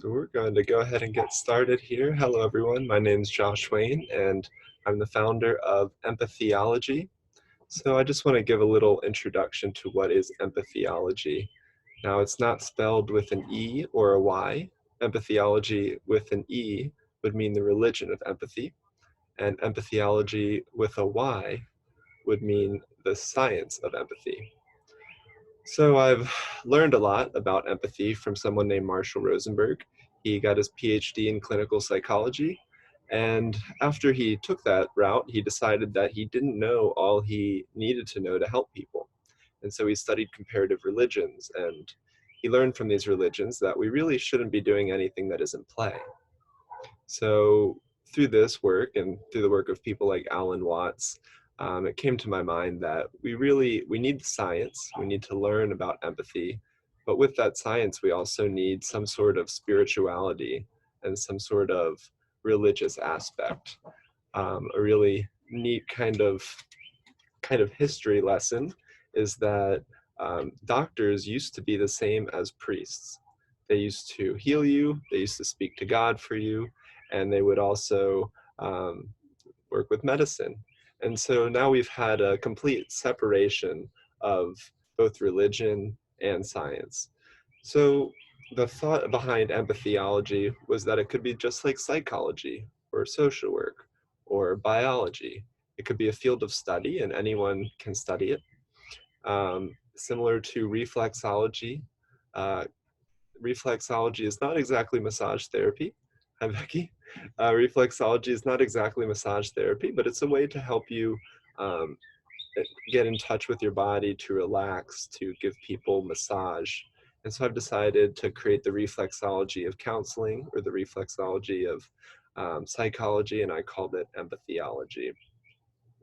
So we're going to go ahead and get started here. Hello, everyone. My name is Josh Wayne, and I'm the founder of Empathyology. So I just want to give a little introduction to what is empathyology. Now, it's not spelled with an E or a Y. Empathyology with an E would mean the religion of empathy, and empathyology with a Y would mean the science of empathy. So I've learned a lot about empathy from someone named Marshall Rosenberg. He got his PhD in clinical psychology, and after he took that route, he decided that he didn't know all he needed to know to help people. And so he studied comparative religions, and he learned from these religions that we really shouldn't be doing anything that isn't play. So through this work and through the work of people like Alan Watts, it came to my mind that we need science. We need to learn about empathy, but with that science, we also need some sort of spirituality and some sort of religious aspect. A really neat kind of history lesson is that doctors used to be the same as priests. They used to heal you, they used to speak to God for you, and they would also work with medicine. And so now we've had a complete separation of both religion and science. So the thought behind empathyology was that it could be just like psychology or social work or biology. It could be a field of study and anyone can study it. Similar to reflexology. Uh, Reflexology is not exactly massage therapy. Hi, Becky. Reflexology is not exactly massage therapy, but it's a way to help you um, get in touch with your body, to relax, to give people massage. And so I've decided to create the reflexology of counseling, or the reflexology of psychology, and I called it empathyology.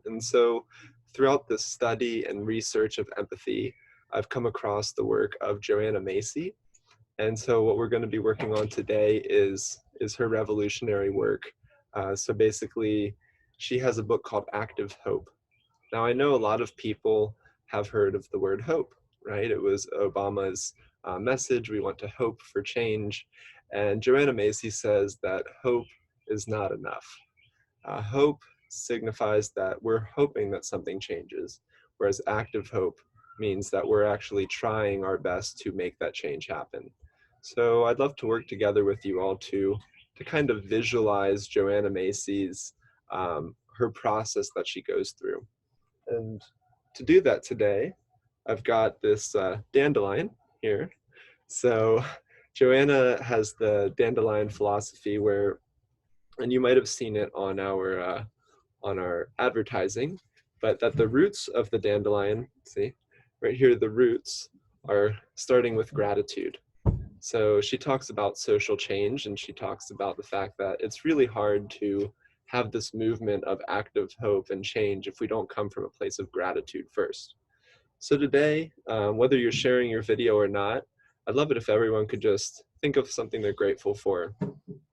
And so throughout the study and research of empathy, I've come across the work of Joanna Macy. And so what we're going to be working on today is her revolutionary work. So basically, she has a book called Active Hope. Now, I know a lot of people have heard of the word hope, right? It was Obama's message, we want to hope for change. And Joanna Macy says that hope is not enough. Hope signifies that we're hoping that something changes, whereas active hope means that we're actually trying our best to make that change happen. So I'd love to work together with you all to kind of visualize Joanna Macy's, her process that she goes through. And to do that today, I've got this dandelion here. So Joanna has the dandelion philosophy where, and you might have seen it on our advertising, but that the roots of the dandelion, see, right here, the roots are starting with gratitude. So she talks about social change, and she talks about the fact that it's really hard to have this movement of active hope and change if we don't come from a place of gratitude first. So today, whether you're sharing your video or not, I'd love it if everyone could just think of something they're grateful for.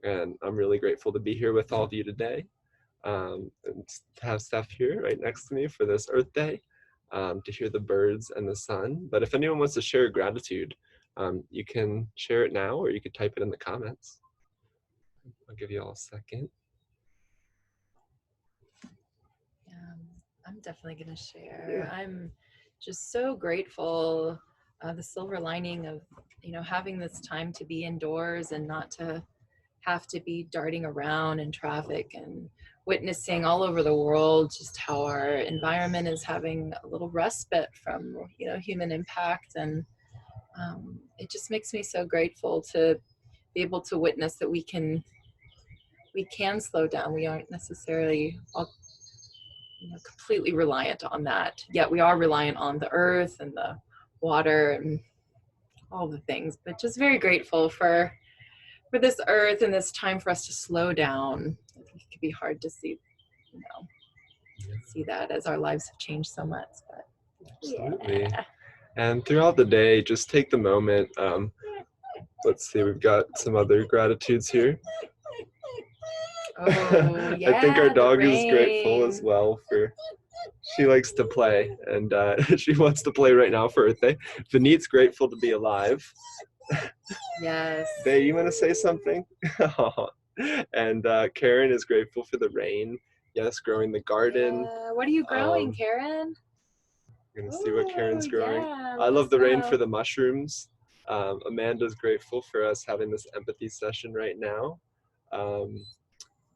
And I'm really grateful to be here with all of you today, and to have Steph here right next to me for this Earth Day, to hear the birds and the sun. But if anyone wants to share gratitude, you can share it now, or you could type it in the comments. I'll give you all a second. I'm definitely going to share. Yeah. I'm just so grateful. The silver lining of, having this time to be indoors and not to have to be darting around in traffic, and witnessing all over the world just how our environment is having a little respite from, human impact. And it just makes me so grateful to be able to witness that we can slow down. We aren't necessarily all completely reliant on that. Yet we are reliant on the earth and the water and all the things, but just very grateful for this earth and this time for us to slow down. I think it could be hard to see, see that as our lives have changed so much. But absolutely. Yeah. And throughout the day, just take the moment. Let's see, we've got some other gratitudes here. Oh, yeah, I think our dog is grateful as well for, she likes to play, and she wants to play right now for Earth Day. Vanit's grateful to be alive. Yes. Bay, you want to say something? And Karen is grateful for the rain. Yes, growing the garden. Yeah. What are you growing, Um, Karen? I'm gonna see what Oh, Karen's growing. yeah. I Let love us the rain for know. the mushrooms. Amanda's grateful for us having this empathy session right now. Um,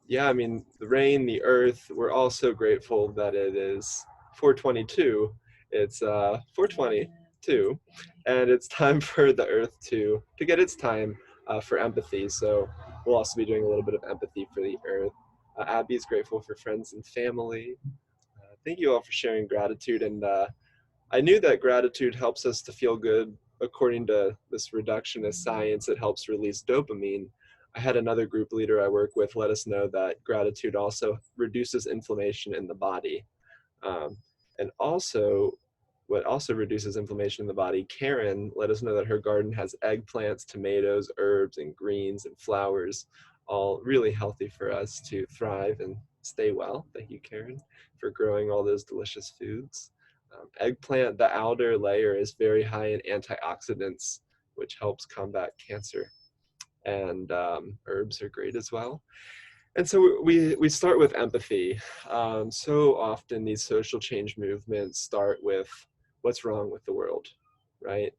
yeah, I mean, the rain, the earth, we're all so grateful that it is 422. It's Yeah. Thanks, 422, Abby. and it's time for the earth to get its time for empathy. So we'll also be doing a little bit of empathy for the earth. Abby's grateful for friends and family. Thank you all for sharing gratitude. And I knew that gratitude helps us to feel good. According to this reductionist science, it helps release dopamine. I had another group leader I work with let us know that gratitude also reduces inflammation in the body. Um, and also, what also reduces inflammation in the body, Karen let us know that her garden has eggplants, tomatoes, herbs, and greens and flowers, all really healthy for us to thrive and stay well. Thank you, Karen, for growing all those delicious foods. Eggplant, the outer layer, is very high in antioxidants, which helps combat cancer. And herbs are great as well. And so we start with empathy. So often these social change movements start with what's wrong with the world, right?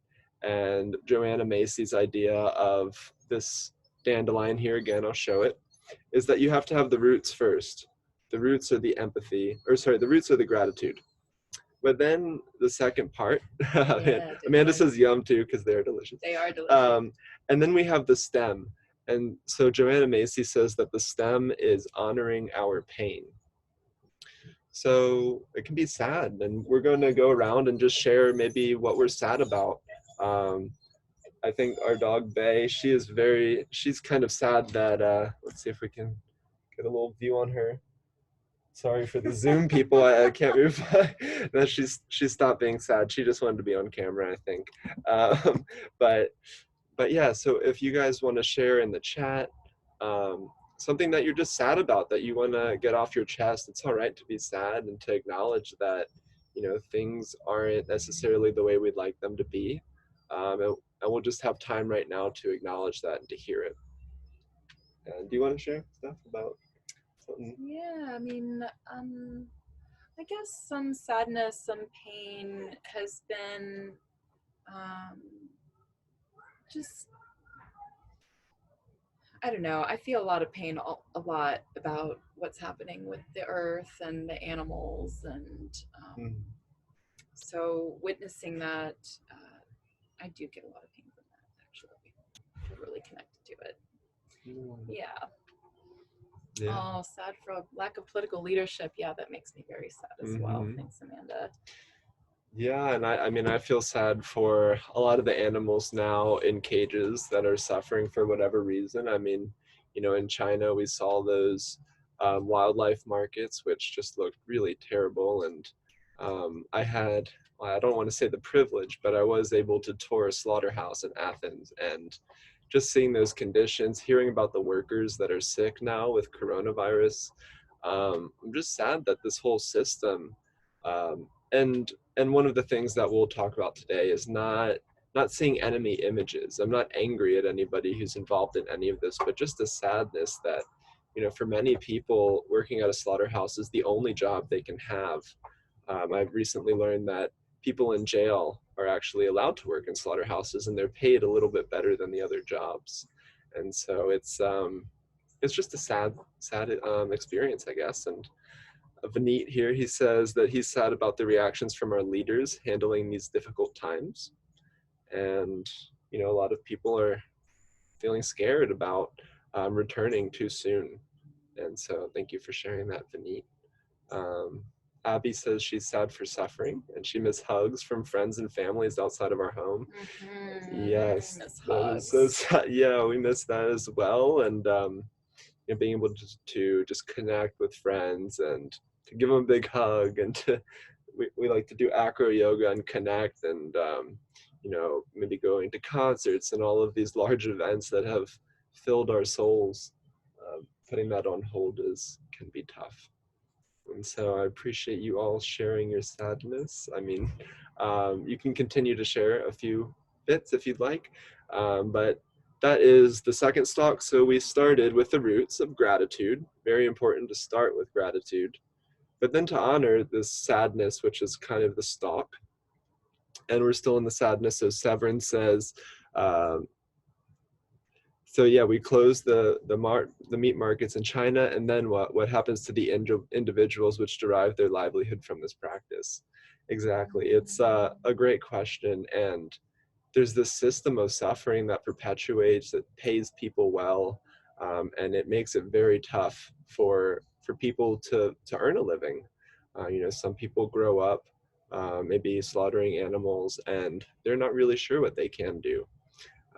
And Joanna Macy's idea of this dandelion here, again, I'll show it, is that you have to have the roots first. The roots are the empathy, or sorry, the roots are the gratitude. But then the second part, Yeah, Amanda dandelions. says yum too because they're delicious. They are delicious. Um, and then we have the stem. And so Joanna Macy says that the stem is honoring our pain. So it can be sad. And we're going to go around and just share maybe what we're sad about. Um, I think our dog Bay, she's kind of sad that, let's see if we can get a little view on her. Sorry for the Zoom people. I can't move. That she stopped being sad. She just wanted to be on camera, I think. Um, but but yeah. So if you guys want to share in the chat something that you're just sad about that you want to get off your chest, it's all right to be sad and to acknowledge that things aren't necessarily the way we'd like them to be. And we'll just have time right now to acknowledge that and to hear it. And do you want to share stuff about something? Yeah, I mean, I guess some sadness, some pain has been um, just, I don't know. I feel a lot of pain a lot about what's happening with the earth and the animals. And Mm. so witnessing that, I do get a lot of pain from that, actually. I feel really connected to it. Mm. Yeah. Yeah. Oh, sad for a lack of political leadership. Yeah, that makes me very sad as well. Hmm. Thanks, Amanda. Yeah, and I mean, I feel sad for a lot of the animals now in cages that are suffering for whatever reason. I mean, in China, we saw those wildlife markets, which just looked really terrible. And well, I don't want to say the privilege, but I was able to tour a slaughterhouse in Athens, and just seeing those conditions, hearing about the workers that are sick now with coronavirus. I'm just sad that this whole system, and one of the things that we'll talk about today is not seeing enemy images. I'm not angry at anybody who's involved in any of this, but just a sadness that, for many people, working at a slaughterhouse is the only job they can have. I've recently learned that people in jail are actually allowed to work in slaughterhouses, and they're paid a little bit better than the other jobs. And so it's just a sad experience, I guess. And Vineet here, he says that he's sad about the reactions from our leaders handling these difficult times. And, a lot of people are feeling scared about returning too soon. And so thank you for sharing that, Vineet. Um, Abby says she's sad for suffering and she misses hugs from friends and families outside of our home. Mm-hmm. Yes, Miss that is so hugs. sad. Yeah, we miss that as well. And being able to just connect with friends and to give them a big hug and we like to do acro yoga and connect and maybe going to concerts and all of these large events that have filled our souls. Putting that on hold can be tough. And so I appreciate you all sharing your sadness. I mean, you can continue to share a few bits if you'd like. But that is the second stalk. So we started with the roots of gratitude. Very important to start with gratitude, but then to honor this sadness, which is kind of the stalk. And we're still in the sadness. So Severin says, um, so yeah, we close the meat markets in China, and then what happens to the individuals which derive their livelihood from this practice? Exactly, it's a great question, and there's this system of suffering that perpetuates, that pays people well, and it makes it very tough for people to earn a living. Some people grow up maybe slaughtering animals, and they're not really sure what they can do.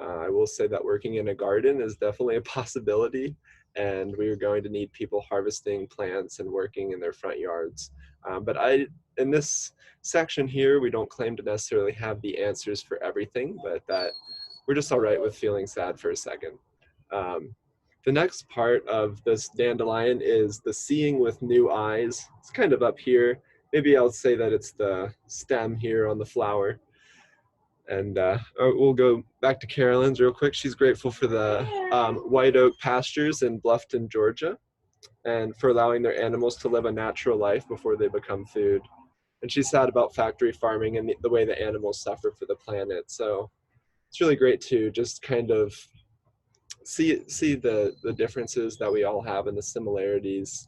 I will say that working in a garden is definitely a possibility, and we are going to need people harvesting plants and working in their front yards. In this section here, we don't claim to necessarily have the answers for everything, but that we're just all right with feeling sad for a second. Um, the next part of this dandelion is the seeing with new eyes. It's kind of up here. Maybe I'll say that it's the stem here on the flower. And we'll go back to Carolyn's real quick. She's grateful for the white oak pastures in Bluffton, Georgia, and for allowing their animals to live a natural life before they become food. And she's sad about factory farming and the way the animals suffer for the planet. So it's really great to just kind of see the differences that we all have and the similarities.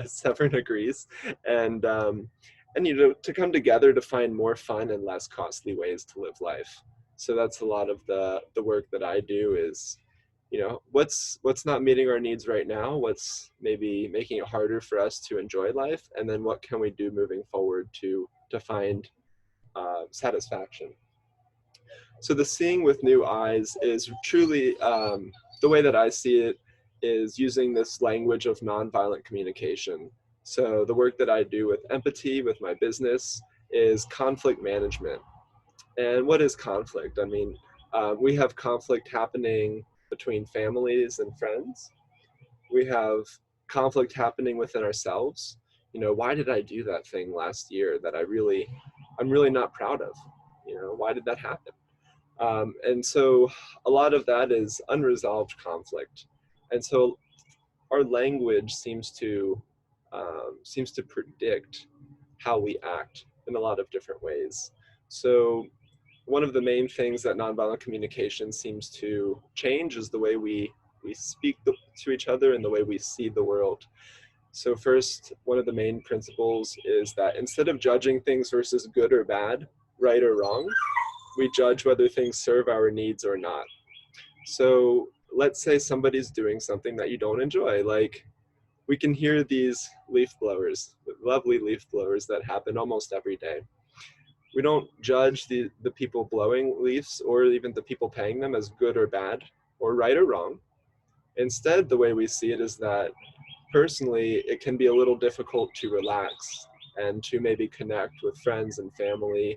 Severin agrees, and to come together to find more fun and less costly ways to live life. So that's a lot of the work that I do is, what's not meeting our needs right now, what's maybe making it harder for us to enjoy life, and then what can we do moving forward to find satisfaction. So the seeing with new eyes is truly the way that I see it is using this language of nonviolent communication. So the work that I do with empathy, with my business, is conflict management. And what is conflict? I mean, we have conflict happening between families and friends. We have conflict happening within ourselves. Why did I do that thing last year that I'm really not proud of? Why did that happen? And so a lot of that is unresolved conflict. And so our language seems to predict how we act in a lot of different ways. So one of the main things that nonviolent communication seems to change is the way we speak to each other and the way we see the world. So first, one of the main principles is that instead of judging things versus good or bad, right or wrong, we judge whether things serve our needs or not. So let's say somebody's doing something that you don't enjoy, like we can hear these leaf blowers, lovely leaf blowers that happen almost every day. We don't judge the people blowing leaves or even the people paying them as good or bad or right or wrong. Instead, the way we see it is that personally, it can be a little difficult to relax and to maybe connect with friends and family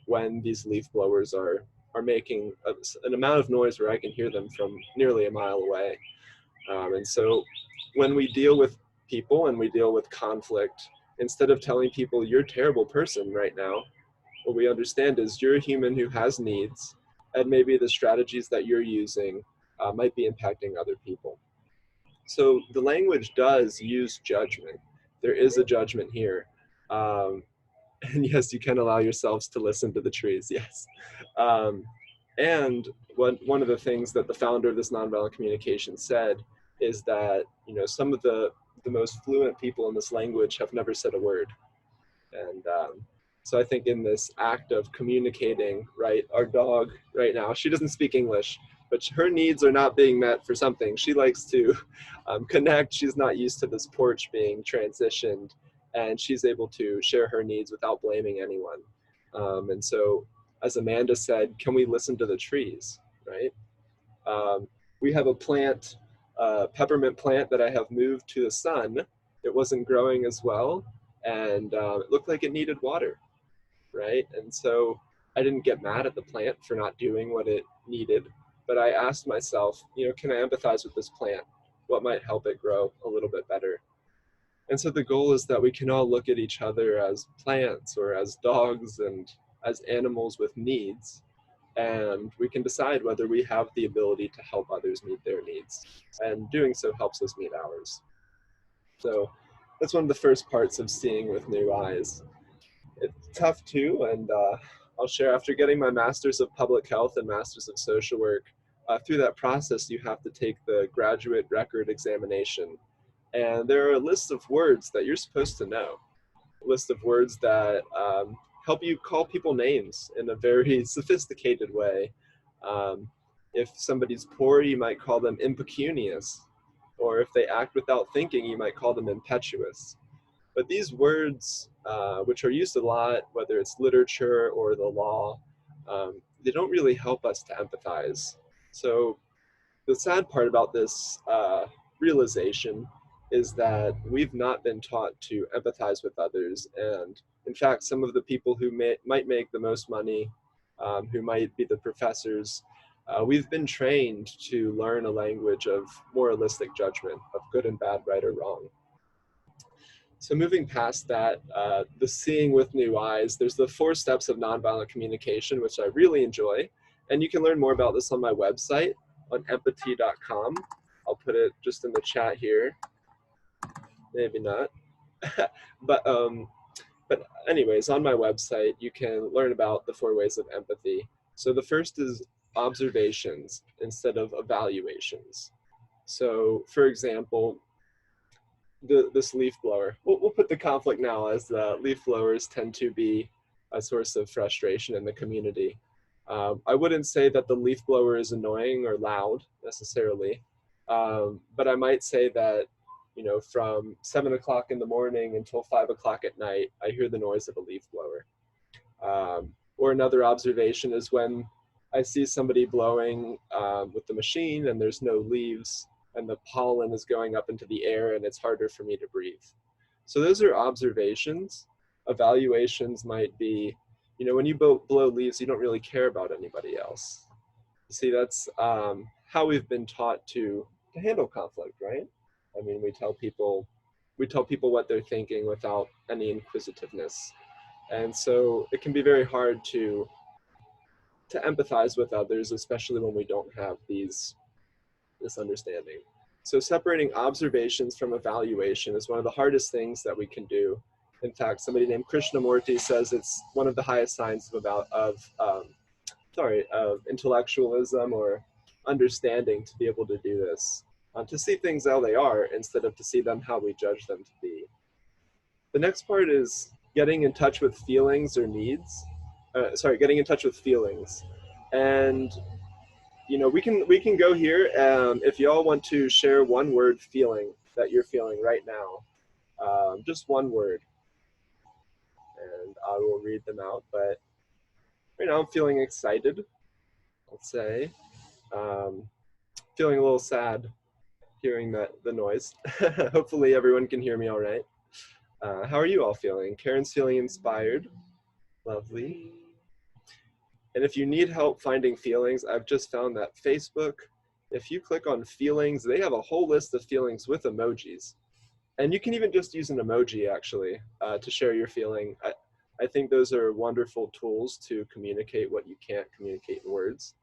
when these leaf blowers are making an amount of noise where I can hear them from nearly a mile away. And so when we deal with people and we deal with conflict, instead of telling people you're a terrible person right now, what we understand is you're a human who has needs, and maybe the strategies that you're using might be impacting other people. So the language does use judgment. There is a judgment here. Um, and yes, you can allow yourselves to listen to the trees, yes. Um, and one of the things that the founder of this nonviolent communication said is that, some of the most fluent people in this language have never said a word. And so I think in this act of communicating, right, our dog right now, she doesn't speak English, but her needs are not being met for something. She likes to connect. She's not used to this porch being transitioned, and she's able to share her needs without blaming anyone. And so, as Amanda said, can we listen to the trees, right? Um, we have a plant, peppermint plant that I have moved to the sun. It wasn't growing as well, and it looked like it needed water, right? And so I didn't get mad at the plant for not doing what it needed, but I asked myself, can I empathize with this plant? What might help it grow a little bit better? And so the goal is that we can all look at each other as plants or as dogs and as animals with needs, and we can decide whether we have the ability to help others meet their needs. And doing so helps us meet ours. So that's one of the first parts of seeing with new eyes. It's tough too, and I'll share after getting my master's of public health and master's of social work. Through that process, you have to take the graduate record examination, and there are a list of words that you're supposed to know. A list of words that help you call people names in a very sophisticated way. Um, if somebody's poor, you might call them impecunious, or if they act without thinking, you might call them impetuous. But these words, which are used a lot, whether it's literature or the law, they don't really help us to empathize. So the sad part about this realization is that we've not been taught to empathize with others. And in fact, some of the people who might make the most money, who might be the professors, we've been trained to learn a language of moralistic judgment, of good and bad, right or wrong. So moving past that, the seeing with new eyes, there's the 4 steps of nonviolent communication, which I really enjoy. And you can learn more about this on my website on empathy.com. I'll put it just in the chat here. Maybe not. but but anyways, on my website, you can learn about the 4 ways of empathy. So the first is observations instead of evaluations. So for example, this leaf blower. We'll put the conflict now as leaf blowers tend to be a source of frustration in the community. I wouldn't say that the leaf blower is annoying or loud necessarily, but I might say that, you know, from 7 o'clock in the morning until 5 o'clock at night, I hear the noise of a leaf blower. Or another observation is when I see somebody blowing with the machine and there's no leaves and the pollen is going up into the air and it's harder for me to breathe. So those are observations. Evaluations might be, you know, when you blow leaves, you don't really care about anybody else. You see, that's how we've been taught to handle conflict, right? I mean, we tell people what they're thinking without any inquisitiveness. And so it can be very hard to empathize with others, especially when we don't have this understanding. So separating observations from evaluation is one of the hardest things that we can do. In fact, somebody named Krishnamurti says it's one of the highest signs of intellectualism or understanding to be able to do this, to see things how they are instead of to see them how we judge them to be. The next part is getting in touch with feelings or needs. Getting in touch with feelings, and you know, we can go here. If y'all want to share one word feeling that you're feeling right now, just one word, and I will read them out. But right now, I'm feeling excited. Let's say, um, feeling a little sad hearing the noise. Hopefully, everyone can hear me all right. How are you all feeling? Karen's feeling inspired. Lovely. And if you need help finding feelings, I've just found that Facebook, if you click on feelings, they have a whole list of feelings with emojis. And you can even just use an emoji actually to share your feeling. I think those are wonderful tools to communicate what you can't communicate in words.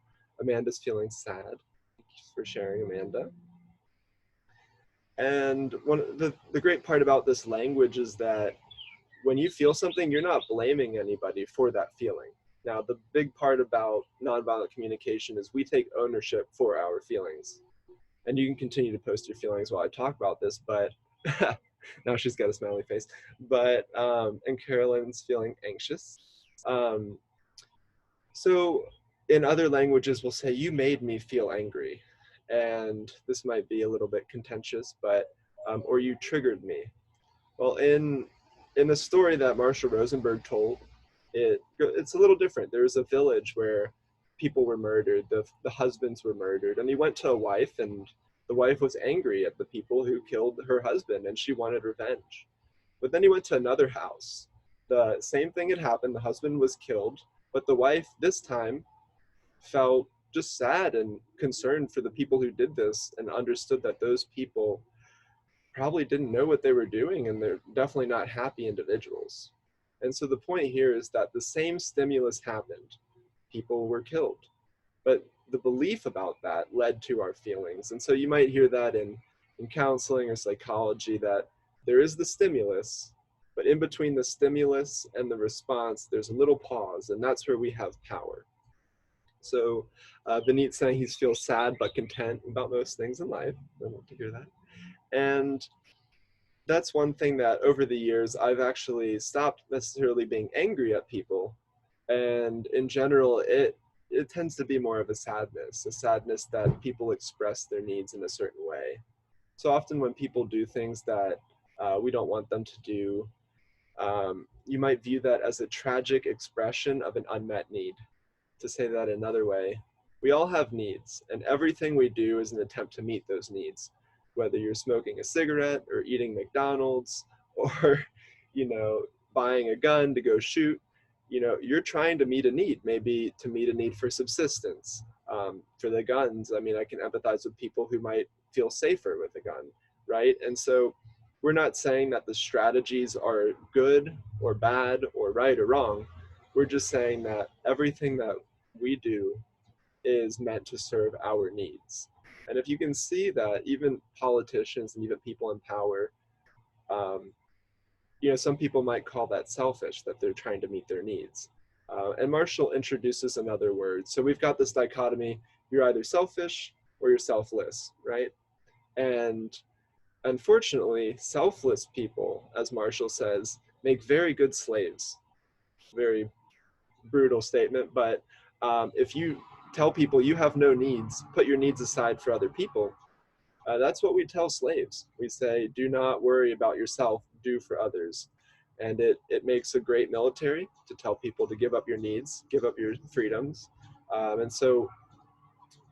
Amanda's feeling sad. Thank you for sharing, Amanda. And the great part about this language is that when you feel something, you're not blaming anybody for that feeling. Now, the big part about nonviolent communication is we take ownership for our feelings. And you can continue to post your feelings while I talk about this, but now she's got a smiley face. But, and Carolyn's feeling anxious. Um, so in other languages, we'll say, you made me feel angry. And this might be a little bit contentious, but, or you triggered me. Well, in the story that Marshall Rosenberg told, it's a little different. There was a village where people were murdered. The husbands were murdered, and he went to a wife, and the wife was angry at the people who killed her husband, and she wanted revenge. But then he went to another house. The same thing had happened. The husband was killed, but the wife this time felt just sad and concerned for the people who did this, and understood that those people probably didn't know what they were doing, and they're definitely not happy individuals. And so the point here is that the same stimulus happened. people were killed. But the belief about that led to our feelings. And so you might hear that in counseling or psychology, that there is the stimulus, but in between the stimulus and the response, there's a little pause, and that's where we have power. So Benit saying he feels sad but content about most things in life. I want to hear that. And that's one thing that over the years I've actually stopped necessarily being angry at people. And in general, it tends to be more of a sadness that people express their needs in a certain way. So often when people do things that we don't want them to do, you might view that as a tragic expression of an unmet need. To say that another way, we all have needs, and everything we do is an attempt to meet those needs. Whether you're smoking a cigarette or eating McDonald's or, you know, buying a gun to go shoot, you're trying to meet a need, maybe to meet a need for subsistence. For the guns, I mean, I can empathize with people who might feel safer with a gun, right? And so we're not saying that the strategies are good or bad or right or wrong. We're just saying that everything that we do is meant to serve our needs. And if you can see that even politicians and even people in power, um, some people might call that selfish, that they're trying to meet their needs. And Marshall introduces another word. So we've got this dichotomy: you're either selfish or you're selfless, right? And unfortunately, selfless people, as Marshall says, make very good slaves. Very brutal statement, but if you tell people you have no needs, put your needs aside for other people, that's what we tell slaves. We say, do not worry about yourself, do for others. And it makes a great military to tell people to give up your needs, give up your freedoms. And so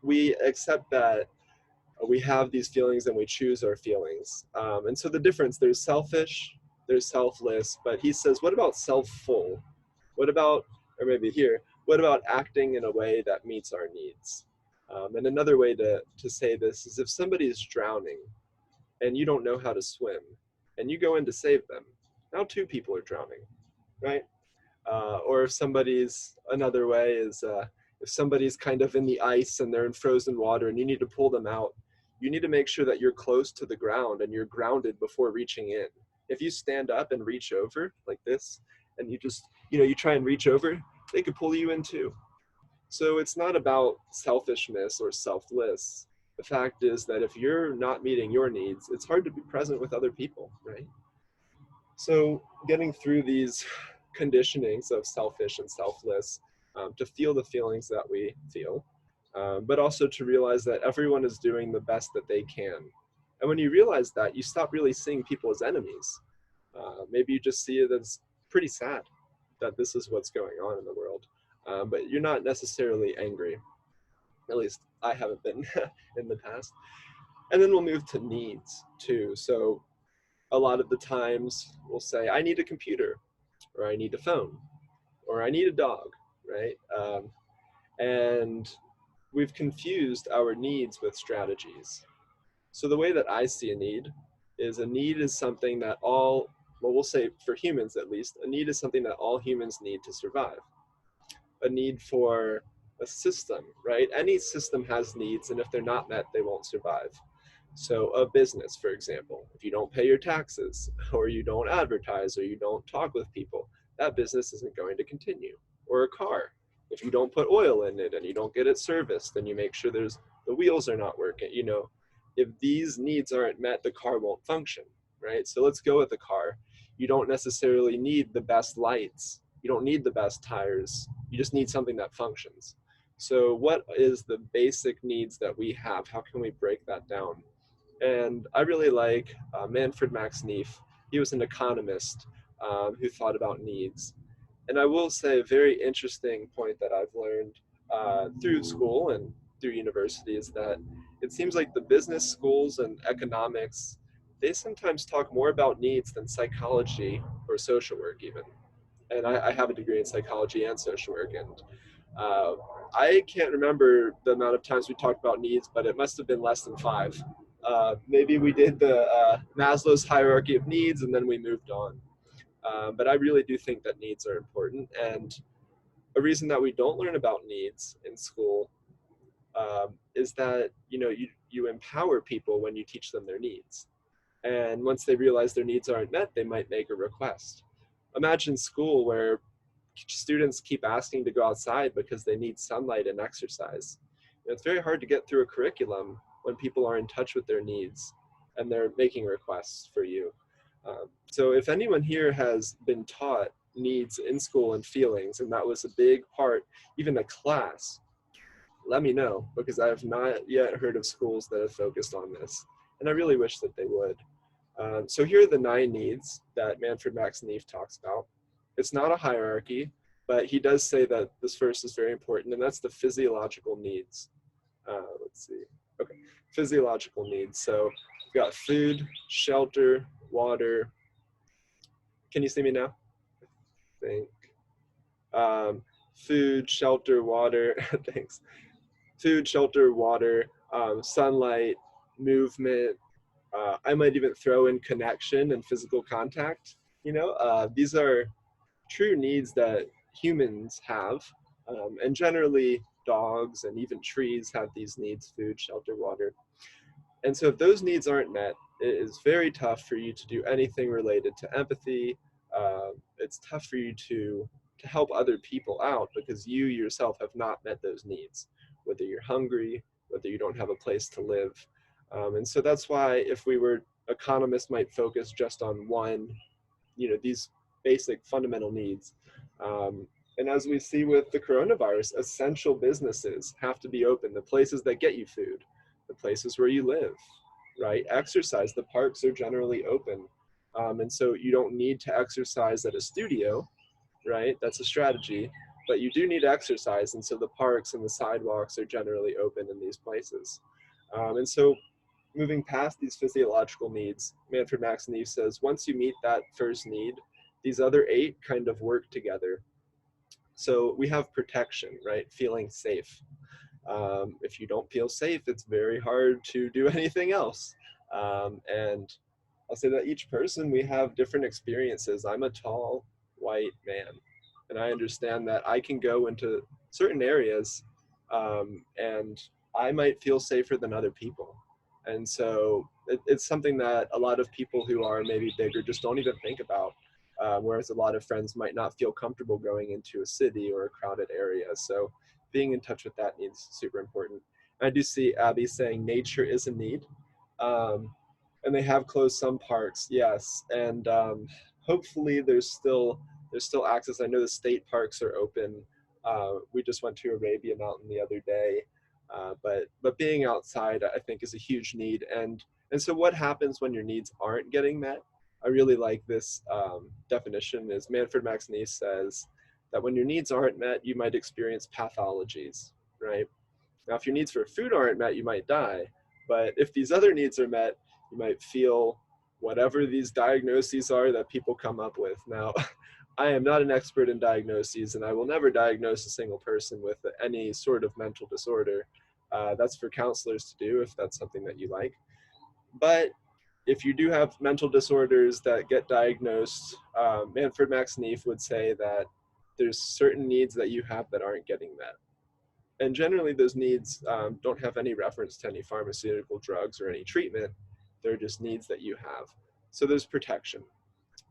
we accept that we have these feelings and we choose our feelings. And so the difference, there's selfish, there's selfless, but he says, what about self-full? What about, or maybe here, what about acting in a way that meets our needs? And another way to say this is, if somebody is drowning and you don't know how to swim and you go in to save them, now two people are drowning, right? Or if somebody's, another way is, if somebody's kind of in the ice and they're in frozen water and you need to pull them out, you need to make sure that you're close to the ground and you're grounded before reaching in. If you stand up and reach over like this, and you just, you try and reach over, they could pull you in too. So it's not about selfishness or selfless. The fact is that if you're not meeting your needs, it's hard to be present with other people, right? So getting through these conditionings of selfish and selfless, to feel the feelings that we feel, but also to realize that everyone is doing the best that they can. And when you realize that, you stop really seeing people as enemies. Maybe you just see it as pretty sad that this is what's going on in the world. But you're not necessarily angry. At least I haven't been in the past. And then we'll move to needs too. So a lot of the times we'll say, I need a computer, or I need a phone, or I need a dog, right? And we've confused our needs with strategies. So the way that I see a need is something that well, we'll say for humans at least, a need is something that all humans need to survive. A need for a system, right? Any system has needs, and if they're not met, they won't survive. So a business, for example, if you don't pay your taxes, or you don't advertise, or you don't talk with people, that business isn't going to continue. Or a car, if you don't put oil in it and you don't get it serviced, and you make sure the wheels are not working, if these needs aren't met, the car won't function, right? So let's go with the car. You don't necessarily need the best lights. You don't need the best tires. You just need something that functions. So what is the basic needs that we have? How can we break that down? And I really like Manfred Max Neef. He was an economist who thought about needs. And I will say a very interesting point that I've learned through school and through university is that it seems like the business schools and economics, they sometimes talk more about needs than psychology or social work even. And I have a degree in psychology and social work, and uh, I can't remember the amount of times we talked about needs, but it must have been less than five. Maybe we did the Maslow's hierarchy of needs, and then we moved on. But I really do think that needs are important. And a reason that we don't learn about needs in school is that you empower people when you teach them their needs. And once they realize their needs aren't met, they might make a request. Imagine school where students keep asking to go outside because they need sunlight and exercise. It's very hard to get through a curriculum when people are in touch with their needs and they're making requests for you. So if anyone here has been taught needs in school and feelings, and that was a big part, even a class, let me know, because I have not yet heard of schools that have focused on this. And I really wish that they would. So here are the 9 needs that Manfred Max Neef talks about. It's not a hierarchy, but he does say that this first is very important, and that's the physiological needs. Let's see. Okay, physiological needs. So we've got food, shelter, water. Can you see me now? I think. Food, shelter, water. Thanks. Food, shelter, water, sunlight, movement. I might even throw in connection and physical contact. These are true needs that humans have, and generally dogs and even trees have these needs: food, shelter, water. And so if those needs aren't met, it is very tough for you to do anything related to empathy. It's tough for you to help other people out because you yourself have not met those needs, whether you're hungry, whether you don't have a place to live. And so that's why if we were economists might focus just on one, these basic fundamental needs. Um, and as we see with the coronavirus, essential businesses have to be open. The places that get you food, the places where you live, right? Exercise, the parks are generally open. And so you don't need to exercise at a studio, right? That's a strategy, but you do need to exercise. And so the parks and the sidewalks are generally open in these places. And so moving past these physiological needs, Manfred Max Neef says, once you meet that first need, these other 8 kind of work together. So we have protection, right? Feeling safe. If you don't feel safe, it's very hard to do anything else. And I'll say that each person, we have different experiences. I'm a tall, white man, and I understand that I can go into certain areas and I might feel safer than other people. And so it's something that a lot of people who are maybe bigger just don't even think about. Whereas a lot of friends might not feel comfortable going into a city or a crowded area. So being in touch with that needs super important. I do see Abby saying nature is a need. Um, and they have closed some parks, yes. And hopefully there's still access. I know the state parks are open. We just went to Arabia Mountain the other day. But being outside, I think, is a huge need. And so what happens when your needs aren't getting met? I really like this definition. Is Manfred Max Neef says that when your needs aren't met, you might experience pathologies, right? Now, if your needs for food aren't met, you might die. But if these other needs are met, you might feel whatever these diagnoses are that people come up with. Now, I am not an expert in diagnoses, and I will never diagnose a single person with any sort of mental disorder. That's for counselors to do if that's something that you like. But if you do have mental disorders that get diagnosed, Manfred Max Neef would say that there's certain needs that you have that aren't getting met. And generally, those needs don't have any reference to any pharmaceutical drugs or any treatment. They're just needs that you have. So there's protection.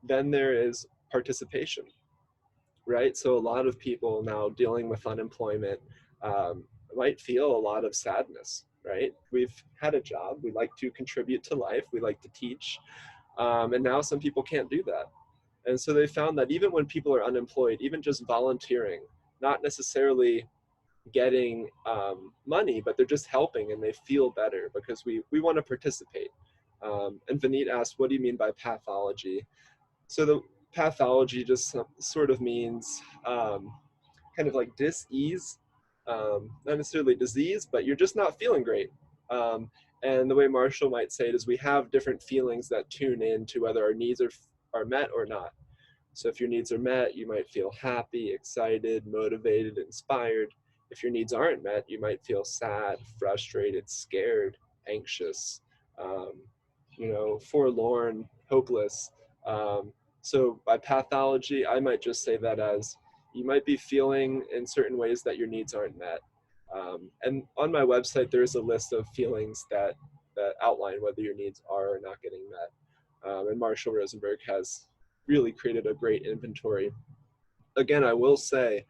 Then there is participation, right? So a lot of people now dealing with unemployment might feel a lot of sadness, right? We've had a job, we like to contribute to life, we like to teach, and now some people can't do that. And so they found that even when people are unemployed, even just volunteering, not necessarily getting money, but they're just helping and they feel better because we want to participate. And Vineet asked, what do you mean by pathology? So the pathology just sort of means kind of like dis-ease, not necessarily disease, but you're just not feeling great. And the way Marshall might say it is we have different feelings that tune in to whether our needs are met or not. So if your needs are met, you might feel happy, excited, motivated, inspired. If your needs aren't met, you might feel sad, frustrated, scared, anxious, um, forlorn, hopeless. So by pathology, I might just say that as you might be feeling in certain ways that your needs aren't met. And on my website, there's a list of feelings that outline whether your needs are or not getting met. And Marshall Rosenberg has really created a great inventory. Again, I will say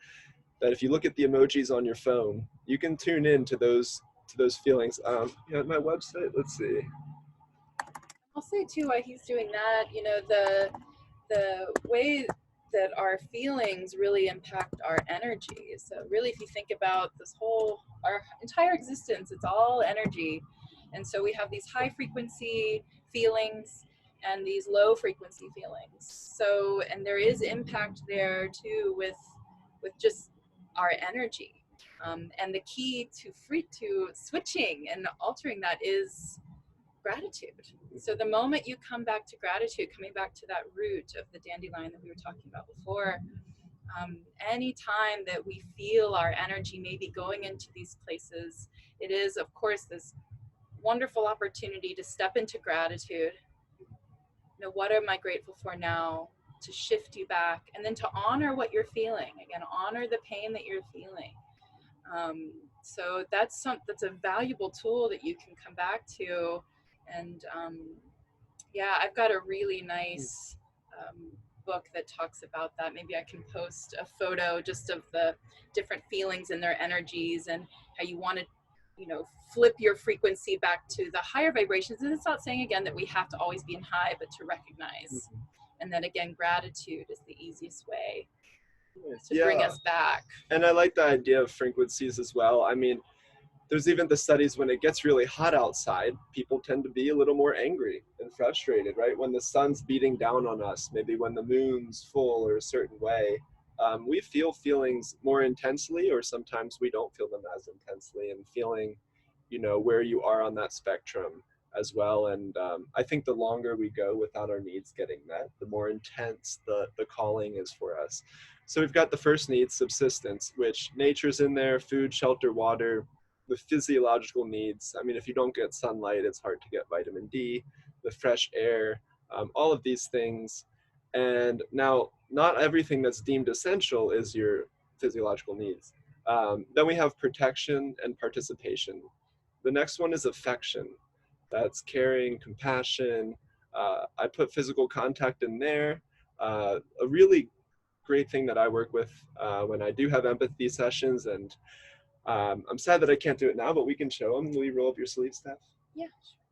that if you look at the emojis on your phone, you can tune in to those feelings. My website. Let's see. I'll say too why he's doing that. You know, the way that our feelings really impact our energy. So really, if you think about this whole our entire existence, it's all energy, and so we have these high frequency feelings and these low frequency feelings. So and there is impact there too with just our energy. And the key to switching and altering that is gratitude. So the moment you come back to gratitude, coming back to that root of the dandelion that we were talking about before, anytime that we feel our energy maybe going into these places, it is, of course, this wonderful opportunity to step into gratitude. You know, what am I grateful for now? To shift you back, and then to honor what you're feeling. Again, honor the pain that you're feeling. So that's a valuable tool that you can come back to. And yeah, I've got a really nice book that talks about that. Maybe I can post a photo just of the different feelings and their energies and how you want to, you know, flip your frequency back to the higher vibrations. And it's not saying again that we have to always be in high, but to recognize. And then again, gratitude is the easiest way to bring us back. And I like the idea of frequencies as well. I mean, there's even the studies when it gets really hot outside, people tend to be a little more angry and frustrated, right? When the sun's beating down on us, maybe when the moon's full or a certain way, we feel feelings more intensely, or sometimes we don't feel them as intensely, and feeling, you know, where you are on that spectrum as well. And I think the longer we go without our needs getting met, the more intense the calling is for us. So we've got the first need, subsistence, which nature's in there, food, shelter, water, the physiological needs. I mean, if you don't get sunlight, it's hard to get vitamin D, the fresh air, all of these things. And now, not everything that's deemed essential is your physiological needs. Then we have protection and participation. The next one is affection. That's caring, compassion. I put physical contact in there. A really great thing that I work with when I do have empathy sessions, and I'm sad that I can't do it now, but we can show them. Will you roll up your sleeve, Steph? Yeah.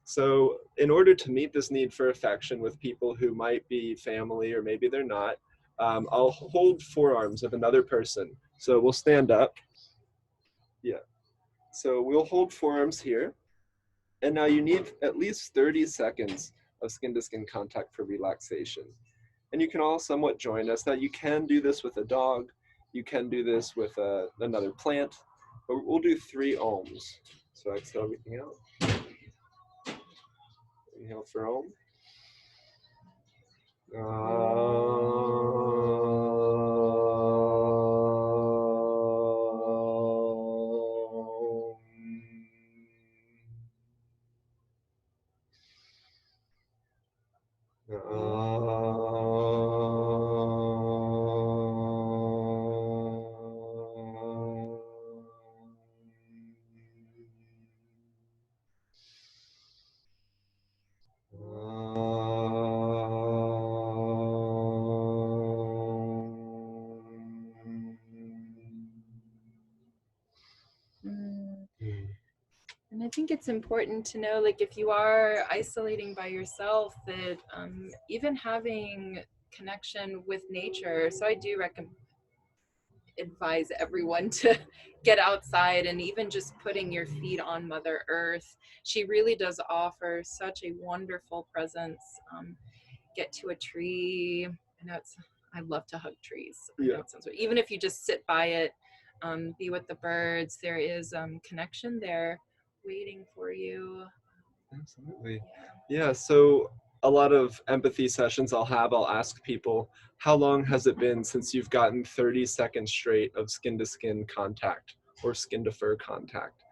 So in order to meet this need for affection with people who might be family or maybe they're not, I'll hold forearms of another person. So we'll stand up. Yeah. So we'll hold forearms here. And now you need at least 30 seconds of skin-to-skin contact for relaxation. And you can all somewhat join us. Now you can do this with a dog. You can do this with another plant. But we'll do 3 ohms. So exhale everything out. Inhale for ohm. And I think it's important to know, like, if you are isolating by yourself, that even having connection with nature. So I do advise everyone to get outside, and even just putting your feet on Mother Earth. She really does offer such a wonderful presence. Get to a tree. I love to hug trees. Yeah. Even if you just sit by it, be with the birds, there is connection there waiting for you. Absolutely. Yeah, so a lot of empathy sessions I'll ask people, how long has it been since you've gotten 30 seconds straight of skin-to-skin contact or skin-to-fur contact?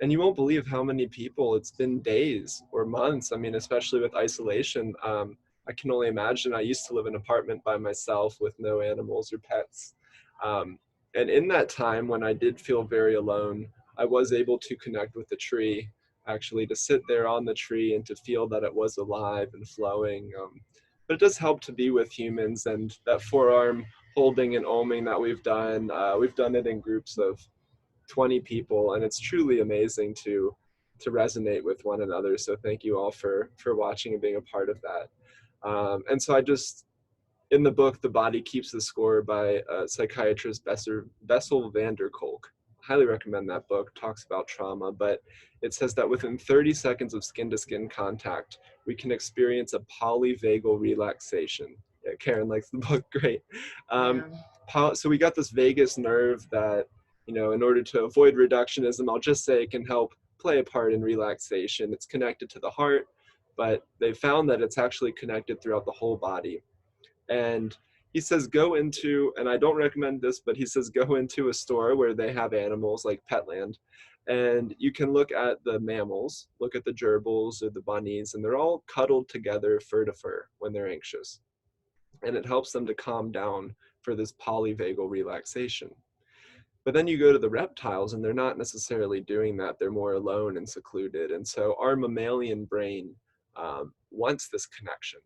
And you won't believe how many people, it's been days or months. I mean, especially with isolation, I can only imagine. I used to live in an apartment by myself with no animals or pets. Um, and in that time, when I did feel very alone, I was able to connect with the tree, actually, to sit there on the tree and to feel that it was alive and flowing. But it does help to be with humans, and that forearm holding and oming that we've done it in groups of 20 people, and it's truly amazing to resonate with one another. So thank you all for watching and being a part of that. And so I just in the book, The Body Keeps the Score by psychiatrist Bessel van der Kolk. Highly recommend that book. Talks about trauma, but it says that within 30 seconds of skin-to-skin contact, we can experience a polyvagal relaxation. Yeah, Karen likes the book. Great. Um, Yeah. so we got this vagus nerve that, in order to avoid reductionism, I'll just say it can help play a part in relaxation. It's connected to the heart, but they found that it's actually connected throughout the whole body. And he says go into, and I don't recommend this, but he says go into a store where they have animals like Petland, and you can look at the mammals, look at the gerbils or the bunnies, and they're all cuddled together fur to fur when they're anxious, and it helps them to calm down for this polyvagal relaxation. But then you go to the reptiles, and they're not necessarily doing that. They're more alone and secluded. And so our mammalian brain wants this connection.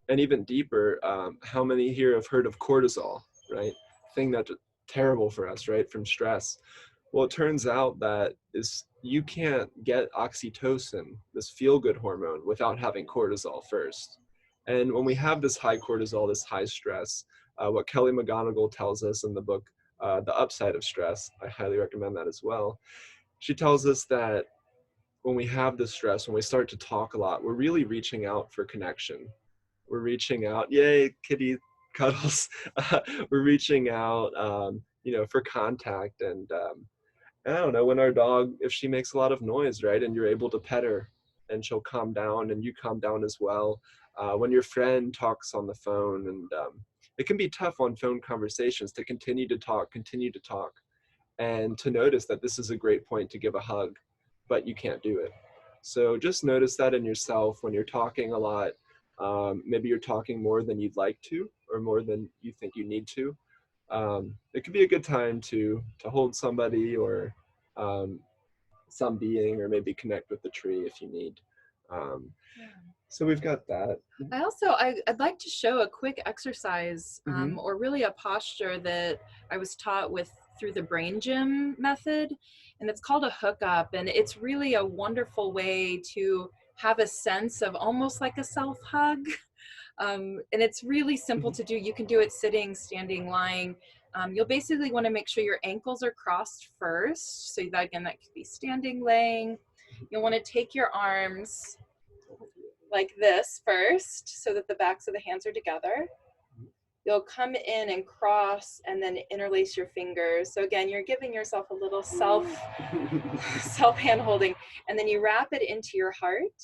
And even deeper, how many here have heard of cortisol, right? Thing that's terrible for us, right? From stress. Well, it turns out that is you can't get oxytocin, this feel-good hormone, without having cortisol first. And when we have this high cortisol, this high stress, what Kelly McGonigal tells us in the book, The Upside of Stress, I highly recommend that as well. She tells us that when we have this stress, when we start to talk a lot, we're really reaching out for connection. We're reaching out, yay, kitty cuddles. We're reaching out, for contact. And I don't know, when our dog, if she makes a lot of noise, right, and you're able to pet her and she'll calm down and you calm down as well. When your friend talks on the phone, and it can be tough on phone conversations to continue to talk, and to notice that this is a great point to give a hug, but you can't do it. So just notice that in yourself when you're talking a lot. Maybe you're talking more than you'd like to, or more than you think you need to. It could be a good time to hold somebody, or um, some being, or maybe connect with the tree if you need. Um, Yeah. so we've got that. I'd like to show a quick exercise, Mm-hmm. or really a posture that I was taught with through the brain gym method, and it's called a hookup, and it's really a wonderful way to have a sense of almost like a self hug. And it's really simple Mm-hmm. to do. You can do it sitting, standing, lying. You'll basically want to make sure your ankles are crossed first. So that, again, that could be standing, laying. You'll want to take your arms like this first, so that the backs of the hands are together. You'll come in and cross and then interlace your fingers. So again, you're giving yourself a little self hand holding, and then you wrap it into your heart.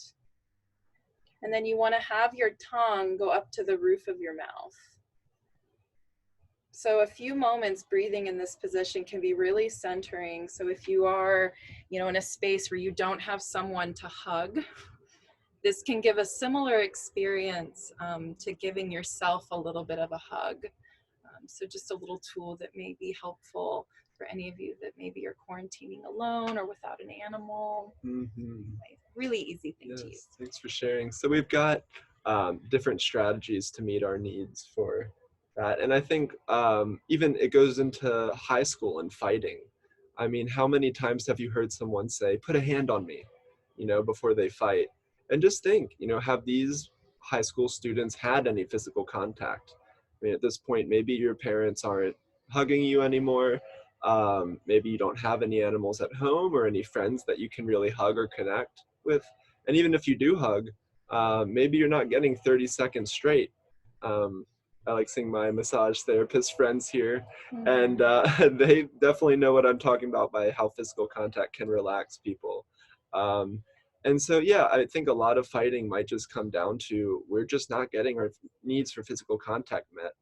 And then you want to have your tongue go up to the roof of your mouth. So a few moments breathing in this position can be really centering. So if you are, in a space where you don't have someone to hug, this can give a similar experience to giving yourself a little bit of a hug. So just a little tool that may be helpful for any of you that maybe you're quarantining alone or without an animal. Mm-hmm. Really easy thing to use. Yes, thanks for sharing. So we've got different strategies to meet our needs for that. And I think even it goes into high school and fighting. I mean, how many times have you heard someone say, put a hand on me, before they fight? And just think, have these high school students had any physical contact? I mean, at this point, maybe your parents aren't hugging you anymore. Maybe you don't have any animals at home or any friends that you can really hug or connect with. And even if you do hug, maybe you're not getting 30 seconds straight. Um, I like seeing my massage therapist friends here, and they definitely know what I'm talking about by how physical contact can relax people. Um, and so, yeah, I think a lot of fighting might just come down to we're just not getting our needs for physical contact met.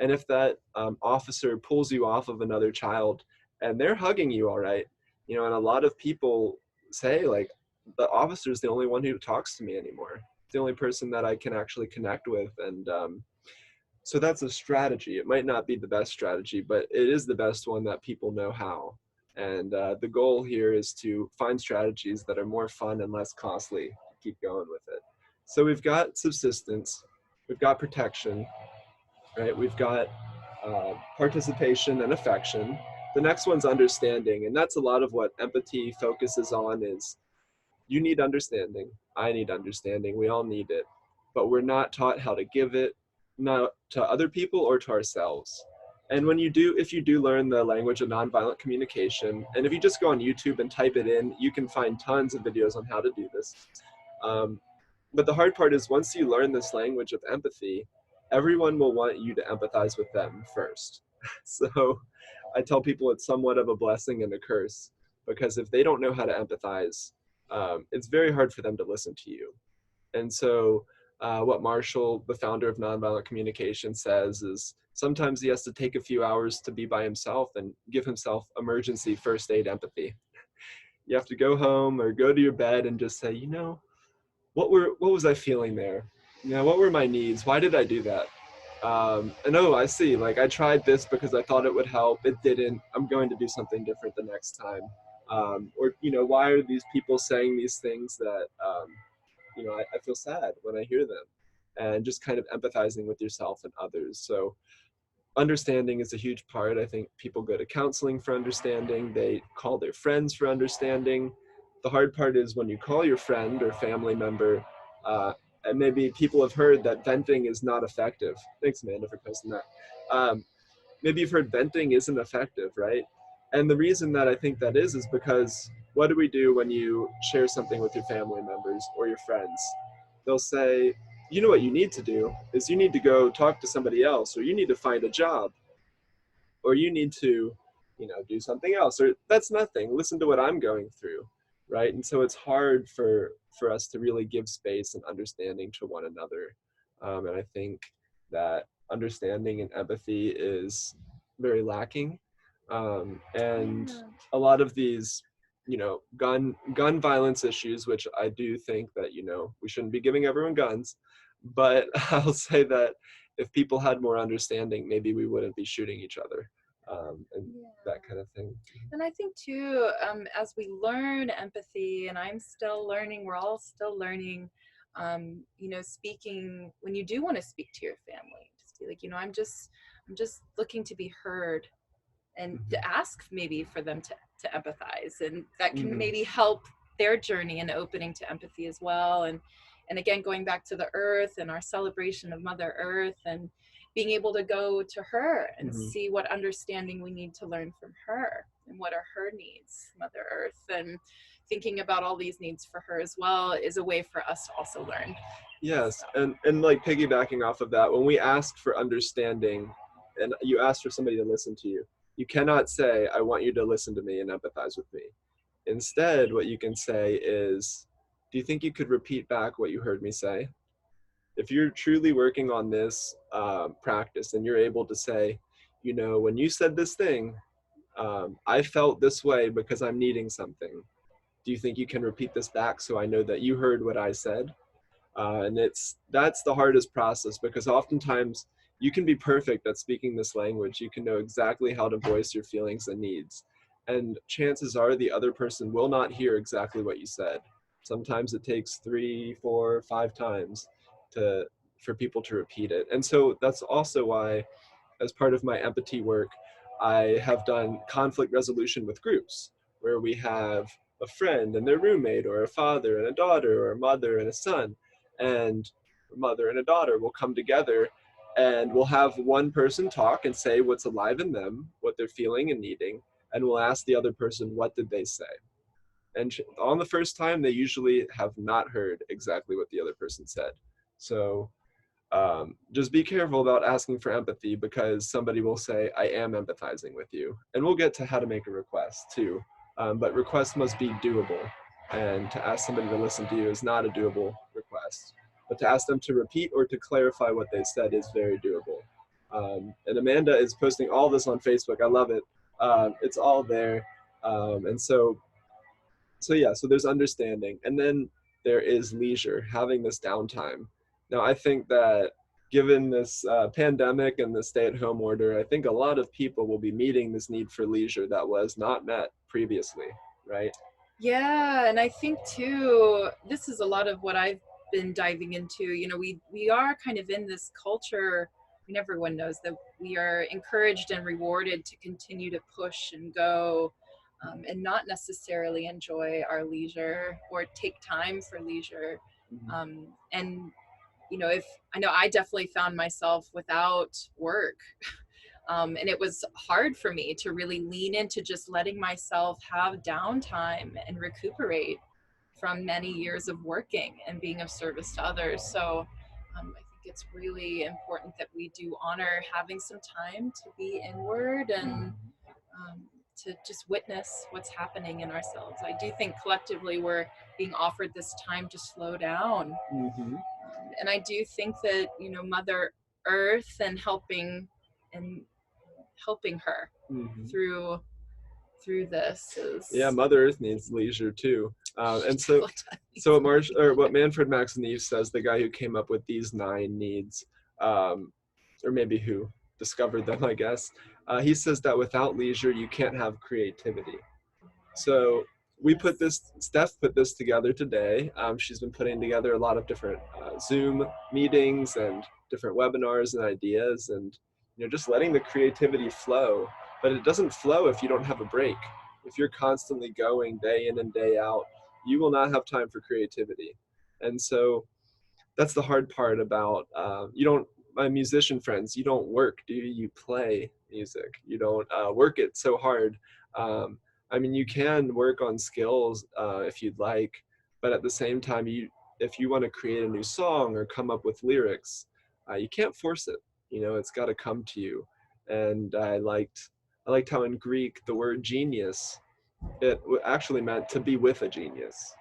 And if that officer pulls you off of another child and they're hugging you all right, and a lot of people say, like, the officer's the only one who talks to me anymore. It's the only person that I can actually connect with. And So that's a strategy. It might not be the best strategy, but it is the best one that people know how. And the goal here is to find strategies that are more fun and less costly to keep going with it. So we've got subsistence, we've got protection, right? We've got participation and affection. The next one's understanding, and that's a lot of what empathy focuses on is you need understanding. I need understanding. We all need it. But we're not taught how to give it, not to other people or to ourselves. And when you do, if you do learn the language of nonviolent communication, and if you just go on YouTube and type it in, you can find tons of videos on how to do this. Um, but the hard part is once you learn this language of empathy, everyone will want you to empathize with them first. So I tell people it's somewhat of a blessing and a curse because if they don't know how to empathize, it's very hard for them to listen to you. And so, what Marshall, the founder of Nonviolent Communication, says is sometimes he has to take a few hours to be by himself and give himself emergency first aid empathy. You have to go home or go to your bed and just say, what was I feeling there? What were my needs? Why did I do that? And oh, I see. Like I tried this because I thought it would help. It didn't. I'm going to do something different the next time. Or why are these people saying these things that I feel sad when I hear them, and just kind of empathizing with yourself and others. So understanding is a huge part. I think people go to counseling for understanding. They call their friends for understanding. The hard part is when you call your friend or family member, and maybe people have heard that venting is not effective. Thanks, Amanda, for posting that. Maybe you've heard venting isn't effective, right? And the reason that I think that is because what do we do when you share something with your family members or your friends? They'll say, you know what you need to do is you need to go talk to somebody else, or you need to find a job, or you need to do something else, or that's nothing, listen to what I'm going through, right? And so it's hard for us to really give space and understanding to one another. And I think that understanding and empathy is very lacking. And Yeah. a lot of these gun violence issues, which I do think that we shouldn't be giving everyone guns, but I'll say that if people had more understanding, maybe we wouldn't be shooting each other, and Yeah. that kind of thing. And I think too, as we learn empathy, and I'm still learning, we're all still learning, speaking when you do want to speak to your family, just be like, I'm just looking to be heard and Mm-hmm. to ask maybe for them to empathize, and that can Mm-hmm. maybe help their journey and opening to empathy as well. And again, going back to the earth and our celebration of Mother Earth, and being able to go to her and Mm-hmm. see what understanding we need to learn from her and what are her needs, Mother Earth, and thinking about all these needs for her as well is a way for us to also learn. Yes, So and like piggybacking off of that, when we ask for understanding, and you ask for somebody to listen to you, you cannot say, "I want you to listen to me and empathize with me." Instead, what you can say is, "Do you think you could repeat back what you heard me say?" If you're truly working on this practice, and you're able to say, when you said this thing, I felt this way because I'm needing something. Do you think you can repeat this back so I know that you heard what I said? And that's the hardest process, because oftentimes you can be perfect at speaking this language. You can know exactly how to voice your feelings and needs, and chances are the other person will not hear exactly what you said. Sometimes it takes 3, 4, 5 times to for people to repeat it. And so that's also why, as part of my empathy work, I have done conflict resolution with groups where we have a friend and their roommate, or a father and a daughter, or a mother and a son, and a mother and a daughter will come together, and we'll have one person talk and say what's alive in them, what they're feeling and needing, and we'll ask the other person, what did they say? And on the first time, they usually have not heard exactly what the other person said. So just be careful about asking for empathy, because somebody will say, I am empathizing with you. And we'll get to how to make a request too. But requests must be doable. And to ask somebody to listen to you is not a doable request. But to ask them to repeat or to clarify what they said is very doable. And Amanda is posting all this on Facebook. I love it. It's all there. And so yeah, so there's understanding. And then there is leisure, having this downtime. Now, I think that given this pandemic and the stay-at-home order, I think a lot of people will be meeting this need for leisure that was not met previously, right? Yeah, and I think too, this is a lot of what I've been diving into. We are kind of in this culture. I mean, everyone knows that we are encouraged and rewarded to continue to push and go, and not necessarily enjoy our leisure or take time for leisure. And if I know, I definitely found myself without work, and it was hard for me to really lean into just letting myself have downtime and recuperate from many years of working and being of service to others. So I think it's really important that we do honor having some time to be inward and um, to just witness what's happening in ourselves. I do think collectively we're being offered this time to slow down. Mm-hmm. And I do think that, Mother Earth and and helping her Mm-hmm. through this Yeah, is Mother Earth needs leisure too. she And so, definitely so needs what Marsh or leisure. what Manfred Max Neef says, the guy who came up with these 9 needs, um, or maybe who discovered them, I guess, he says that without leisure, you can't have creativity. So we put Yes. this, Steph put this together today. She's been putting together a lot of different Zoom meetings and different webinars and ideas, and just letting the creativity flow. But it doesn't flow if you don't have a break. If you're constantly going day in and day out, you will not have time for creativity. And so that's the hard part about you don't, my musician friends, you don't work, do you? You play music. You don't work it so hard. um, I mean, you can work on skills if you'd like, but at the same time, if you want to create a new song or come up with lyrics, you can't force it. It's got to come to you. And I liked how in Greek the word genius, it actually meant to be with a genius.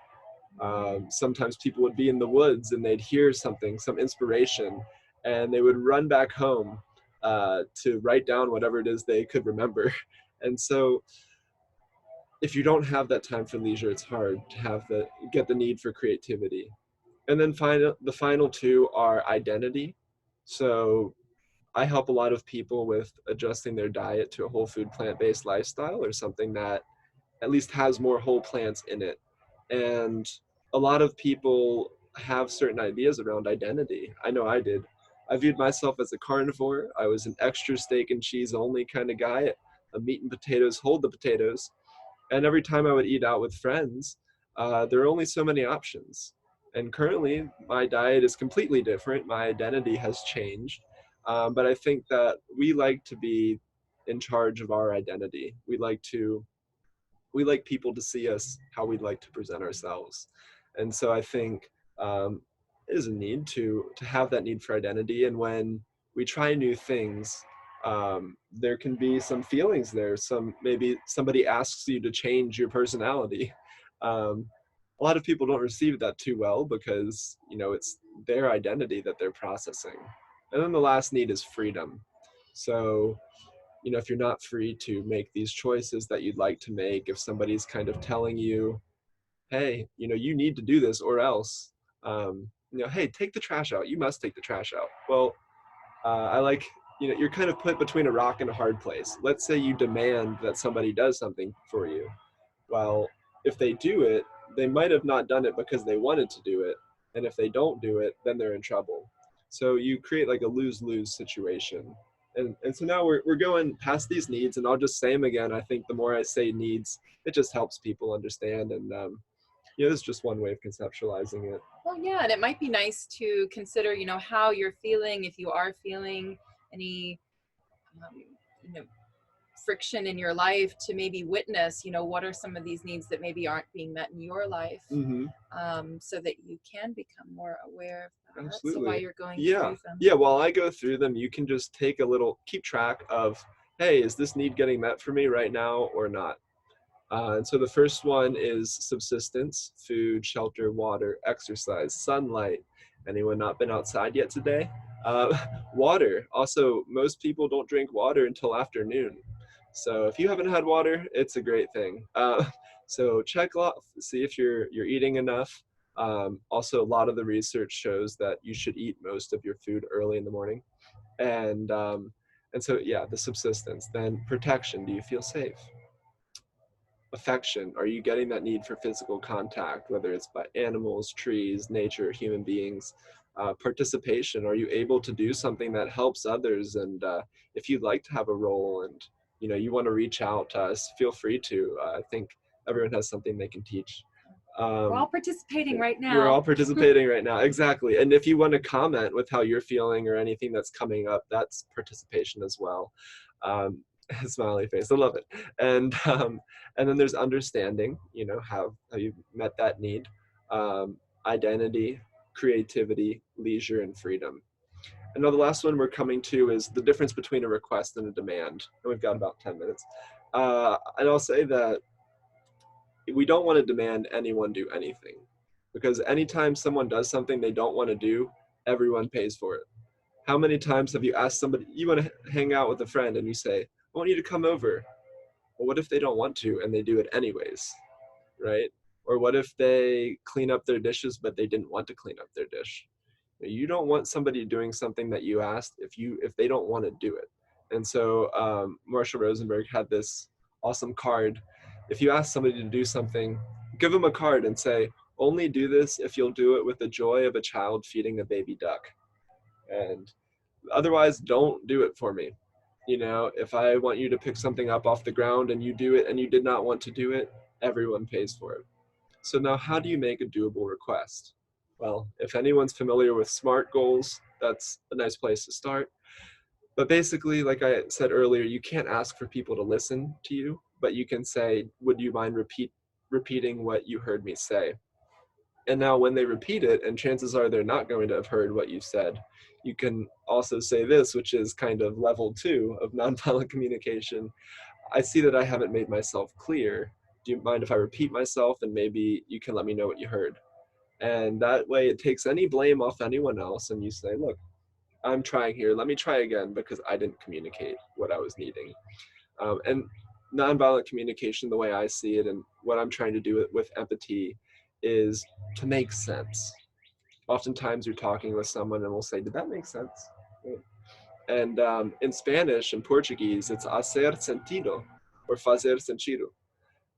Sometimes people would be in the woods and they'd hear something, some inspiration, and they would run back home to write down whatever it is they could remember. And so, if you don't have that time for leisure, it's hard to get the need for creativity. And then the final two are identity. So I help a lot of people with adjusting their diet to a whole food plant-based lifestyle, or something that at least has more whole plants in it. And a lot of people have certain ideas around identity. I know I did. I viewed myself as a carnivore. I was an extra steak and cheese only kind of guy. A meat and potatoes, hold the potatoes. And every time I would eat out with friends, there are only so many options. And currently, my diet is completely different. My identity has changed. But I think that we like to be in charge of our identity. We like people to see us how we'd like to present ourselves. And so I think it is a need to have that need for identity. And when we try new things, there can be some feelings there. Maybe somebody asks you to change your personality. Um, a lot of people don't receive that too well because it's their identity that they're processing. And then the last need is freedom. So if you're not free to make these choices that you'd like to make, if somebody's kind of telling you, hey, you need to do this or else, hey, take the trash out. You must take the trash out. Well, I like, you're kind of put between a rock and a hard place. Let's say you demand that somebody does something for you. Well, if they do it, they might have not done it because they wanted to do it. And if they don't do it, then they're in trouble. So you create like a lose-lose situation. And so now we're going past these needs, and I'll just say them again. I think the more I say needs, it just helps people understand. And this is just one way of conceptualizing it. Well, yeah, and it might be nice to consider, how you're feeling, if you are feeling any, um, you know, friction in your life, to maybe witness, what are some of these needs that maybe aren't being met in your life, Mm-hmm. so that you can become more aware of that. So while Absolutely. you're going Yeah. through them. Yeah. While I go through them, you can just keep track of, hey, is this need getting met for me right now or not? And so the first one is subsistence: food, shelter, water, exercise, sunlight. Anyone not been outside yet today? Uh, Water. Also, most people don't drink water until afternoon. So if you haven't had water, it's a great thing. So check off, see if you're eating enough. Also, a lot of the research shows that you should eat most of your food early in the morning. And so, yeah, the subsistence. Then protection. Do you feel safe? Affection. Are you getting that need for physical contact, whether it's by animals, trees, nature, human beings? Participation. Are you able to do something that helps others? And if you'd like to have a role and you want to reach out to us, feel free to. I think everyone has something they can teach. We're all Um, participating right we're all now. participating right now. Exactly. And if you want to comment with how you're feeling or anything that's coming up, that's participation as well. Um, Smiley face. I love it. And then there's understanding, how you met that need. Um, Identity, creativity, leisure, and freedom. And now the last one we're coming to is the difference between a request and a demand. And we've got about 10 minutes. And I'll say that we don't want to demand anyone do anything, because anytime someone does something they don't want to do, everyone pays for it. How many times have you asked somebody, you want to hang out with a friend, and you say, I want you to come over? Well, what if they don't want to and they do it anyways, right? Or what if they clean up their dishes but they didn't want to clean up their dish? You don't want somebody doing something that you asked if they don't want to do it. And so Marshall Rosenberg had this awesome card. If you ask somebody to do something, give them a card and say, only do this if you'll do it with the joy of a child feeding a baby duck. And otherwise, don't do it for me. If I want you to pick something up off the ground and you do it and you did not want to do it, everyone pays for it. So now, how do you make a doable request? Well, if anyone's familiar with SMART goals, that's a nice place to start. But basically, like I said earlier, you can't ask for people to listen to you, but you can say, would you mind repeating what you heard me say? And now when they repeat it, and chances are they're not going to have heard what you said, you can also say this, which is kind of level 2 of nonviolent communication. I see that I haven't made myself clear. Do you mind if I repeat myself, and maybe you can let me know what you heard? And that way it takes any blame off anyone else, and you say, look, I'm trying here. Let me try again because I didn't communicate what I was needing. And nonviolent communication, the way I see it, and what I'm trying to do with empathy, is to make sense. Oftentimes you're talking with someone and we'll say, did that make sense? And in Spanish and Portuguese, it's hacer sentido or fazer sentido.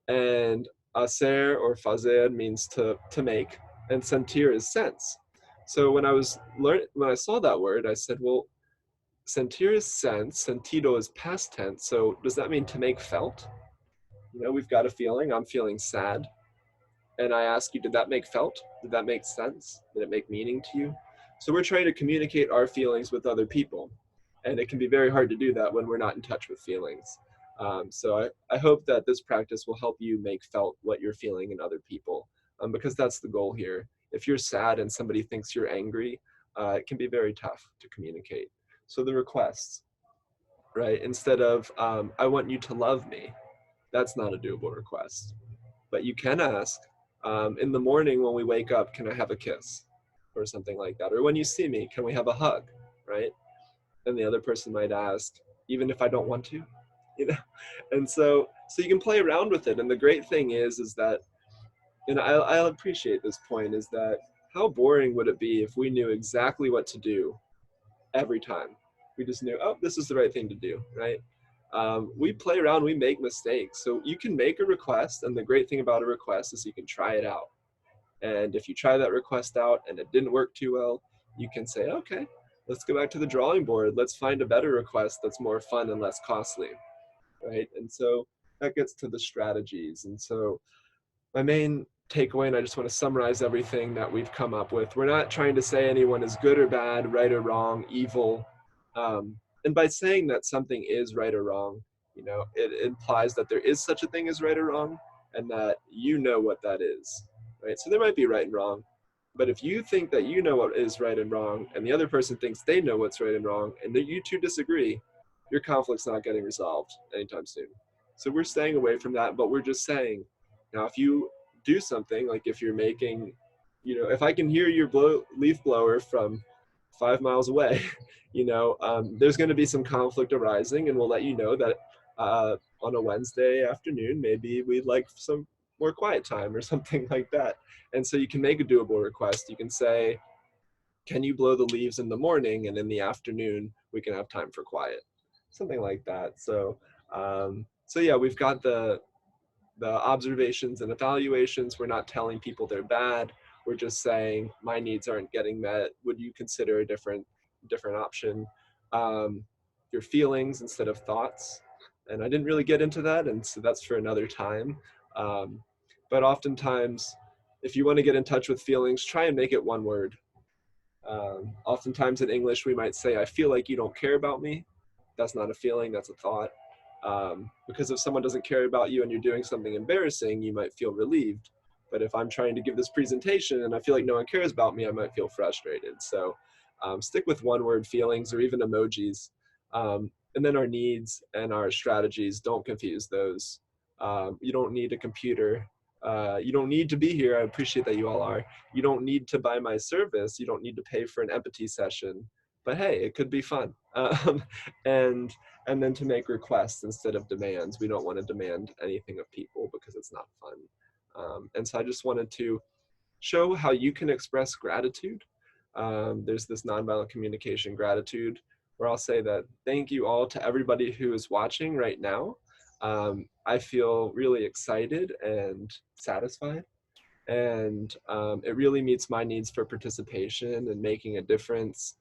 And hacer or fazer means to make, and sentir is sense. So when I saw that word, I said, well, sentir is sense, sentido is past tense. So does that mean to make felt? We've got a feeling. I'm feeling sad. And I ask you, did that make felt? Did that make sense? Did it make meaning to you? So we're trying to communicate our feelings with other people. And it can be very hard to do that when we're not in touch with feelings. So I hope that this practice will help you make felt what you're feeling in other people, because that's the goal here. If you're sad and somebody thinks you're angry, it can be very tough to communicate. So the requests, right? Instead of, I want you to love me, that's not a doable request. But you can ask, in the morning when we wake up, can I have a kiss? Or something like that. Or when you see me, can we have a hug? Right? And the other person might ask, even if I don't want to, you know? And so you can play around with it. And the great thing is that, and I'll appreciate this point, is that how boring would it be if we knew exactly what to do every time? We just knew, oh, this is the right thing to do, right? We play around, we make mistakes. So you can make a request, and the great thing about a request is you can try it out. And if you try that request out and it didn't work too well, you can say, okay, let's go back to the drawing board. Let's find a better request that's more fun and less costly, right? And so that gets to the strategies. And so my main takeaway, and I just want to summarize everything that we've come up with. We're not trying to say anyone is good or bad, right or wrong, evil. And by saying that something is right or wrong, it implies that there is such a thing as right or wrong, and that you know what that is, right? So there might be right and wrong, but if you think that you know what is right and wrong, and the other person thinks they know what's right and wrong, and that you two disagree, your conflict's not getting resolved anytime soon. So we're staying away from that, but we're just saying, now, if you do something, like if you're making, if I can hear your leaf blower from 5 miles away, there's going to be some conflict arising, and we'll let you know that on a Wednesday afternoon, maybe we'd like some more quiet time or something like that. And so you can make a doable request. You can say, can you blow the leaves in the morning, and in the afternoon we can have time for quiet, something like that. So yeah, we've got the observations and evaluations. We're not telling people they're bad. We're just saying my needs aren't getting met. Would you consider a different option? Um, your feelings instead of thoughts. And I didn't really get into that, and so that's for another time. Um, but oftentimes, if you want to get in touch with feelings, try and make it one word. Oftentimes in English, we might say, I feel like you don't care about me. That's not a feeling, that's a thought. Because if someone doesn't care about you and you're doing something embarrassing, you might feel relieved. But if I'm trying to give this presentation and I feel like no one cares about me, I might feel frustrated. So stick with one word feelings or even emojis. And then our needs and our strategies, don't confuse those. You don't need a computer. You don't need to be here. I appreciate that you all are. You don't need to buy my service. You don't need to pay for an empathy session. But hey, it could be fun. And and then to make requests instead of demands. We don't want to demand anything of people because it's not fun. And so I just wanted to show how you can express gratitude. There's this nonviolent communication gratitude where I'll say that thank you all to everybody who is watching right now. I feel really excited and satisfied, and it really meets my needs for participation and making a difference.